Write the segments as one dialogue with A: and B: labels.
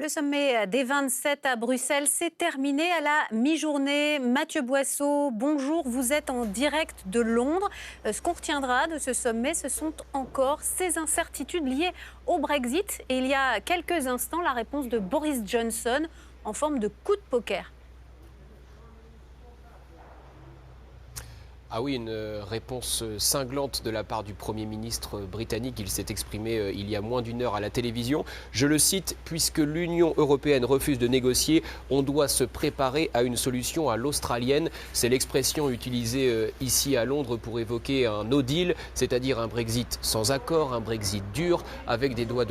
A: Le sommet des 27 à Bruxelles s'est terminé à la mi-journée. Mathieu Boisseau, bonjour, vous êtes en direct de Londres. Ce qu'on retiendra de ce sommet, ce sont encore ces incertitudes liées au Brexit. Et il y a quelques instants, la réponse de Boris Johnson en forme de coup de poker.
B: Ah oui, une réponse cinglante de la part du Premier ministre britannique. Il s'est exprimé il y a moins d'une heure à la télévision. Je le cite, puisque l'Union européenne refuse de négocier, on doit se préparer à une solution à l'australienne. C'est l'expression utilisée ici à Londres pour évoquer un no deal, c'est-à-dire un Brexit sans accord, un Brexit dur, avec des droits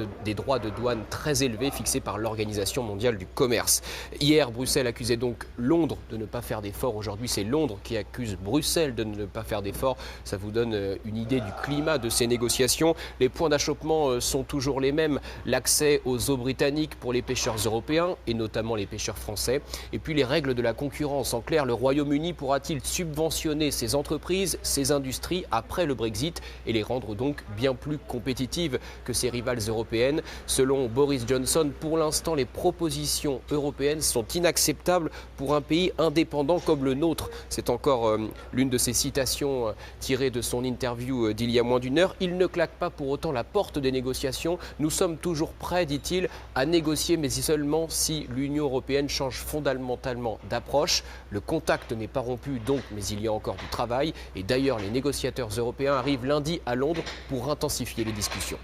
B: de douane très élevés fixés par l'Organisation mondiale du commerce. Hier, Bruxelles accusait donc Londres de ne pas faire d'efforts. Aujourd'hui, c'est Londres qui accuse Bruxelles de ne pas faire d'efforts. Ça vous donne une idée du climat de ces négociations. Les points d'achoppement sont toujours les mêmes. L'accès aux eaux britanniques pour les pêcheurs européens et notamment les pêcheurs français. Et puis les règles de la concurrence. En clair, le Royaume-Uni pourra-t-il subventionner ses entreprises, ses industries après le Brexit et les rendre donc bien plus compétitives que ses rivales européennes? Selon Boris Johnson, pour l'instant, les propositions européennes sont inacceptables pour un pays indépendant comme le nôtre. C'est encore l'une de ces citations tirées de son interview d'il y a moins d'une heure. Il ne claque pas pour autant la porte des négociations. Nous sommes toujours prêts, dit-il, à négocier, mais seulement si l'Union européenne change fondamentalement d'approche. Le contact n'est pas rompu donc, mais il y a encore du travail. Et d'ailleurs, les négociateurs européens arrivent lundi à Londres pour intensifier les discussions.